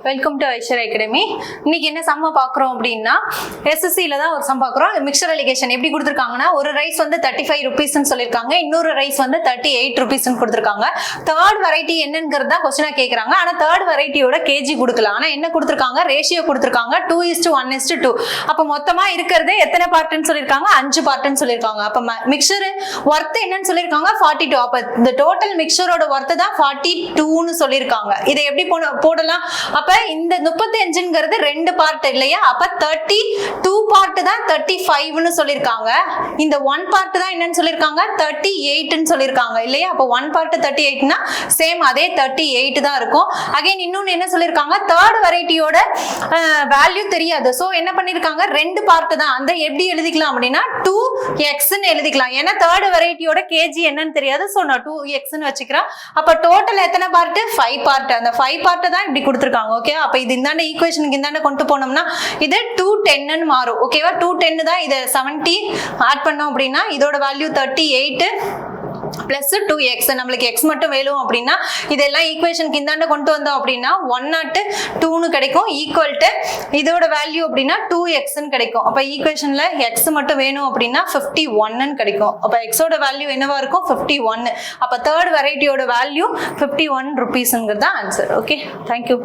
Welcome to Aishwarya academy. இன்னைக்கு என்ன சம்ம பார்க்குறோம் அப்படின்னா எஸ்எஸ்சியில் தான் ஒரு சம் பார்க்குறோம். மிக்சர் அலிகேஷன் எப்படி கொடுத்துருக்காங்கன்னா ஒரு ரைஸ் வந்து 35 ருபீஸ்ன்னு சொல்லியிருக்காங்க, இன்னொரு ரைஸ் வந்து 38 ருபீஸ்ன்னு கொடுத்துருக்காங்க. தேர்ட் வெரைட்டி என்னங்கிறது தான் கொஸ்டினாக கேட்குறாங்க. ஆனால் தேர்ட் வெரைட்டியோட கேஜி கொடுக்கல. ஆனால் என்ன கொடுத்துருக்காங்க, ரேஷியோ கொடுத்துருக்காங்க 2:1:2. அப்போ மொத்தமாக இருக்கிறதே எத்தனை பார்ட்டுன்னு சொல்லியிருக்காங்க, 5 பார்ட்டுன்னு சொல்லியிருக்காங்க. அப்போ மிக்சர் ஒர்த்து என்னன்னு சொல்லியிருக்காங்க 42. அப்போ இந்த டோட்டல் மிக்சரோட ஒர்த்து தான் 42ன்னு சொல்லியிருக்காங்க. இதை எப்படி போடலாம், அப்ப இந்த 35ங்கிறது 2 பார்ட் இல்லையா, அப்ப 32 பார்ட் தான் 35ன்னு சொல்லிருக்காங்க. இந்த 1 பார்ட் தான் என்னன்னு சொல்லிருக்காங்க 38ன்னு சொல்லிருக்காங்க இல்லையா. அப்ப 1 பார்ட் 38னா சேம் அதே 38 தான் இருக்கும். அகைன் இன்னொன்னு என்ன சொல்லிருக்காங்க, தேர்ட் வெரைட்டியோட வேல்யூ தெரியாது. சோ என்ன பண்ணிருக்காங்க 2 பார்ட் தான். அந்த எப்படி எழுதிக்கலாம் அப்படின்னா 2xன்னு எழுதிக்கலாம். ஏன்னா தேர்ட் வெரைட்டியோட கேஜி என்னன்னு தெரியாது. சோ நான் 2xன்னு வச்சுக்கிறேன். அப்ப டோட்டல் எத்தனை பார்ட், 5 பார்ட். அந்த 5 பார்ட் தான் இப்படி கொடுத்துருக்காங்க. ஓகே, அப்ப இது இந்தாண்ட ஈக்குவேஷனுக்கு இந்தாண்ட கொண்டு போனோம்னா இது 210ன்னு மாறும். ஓகேவா, 210 தான். இதை 70 ஆட் பண்ணோம் அப்படின்னா இதோட வேல்யூ 38 பிளஸ் 2x. நம்மளுக்கு x மட்டும் வேணும் அப்படின்னா இதெல்லாம் ஈக்குவேஷனுக்கு இந்தாண்ட கொண்டு வந்தோம் அப்படின்னா 102ன்னு கிடைக்கும். ஈக்குவல் டு இதோட வேல்யூ அப்படின்னா 2xன்னு கிடைக்கும். அப்ப ஈக்குவேஷன்ல x மட்டும் வேணும் அப்படின்னா 51ன்னு கிடைக்கும். அப்ப xோட வேல்யூ என்னவா இருக்கும் 51. அப்ப தேர்ட் வெரைட்டியோட வேல்யூ 51 ருபீஸ்ங்கிறது தான் ஆன்சர். Okay, thank you.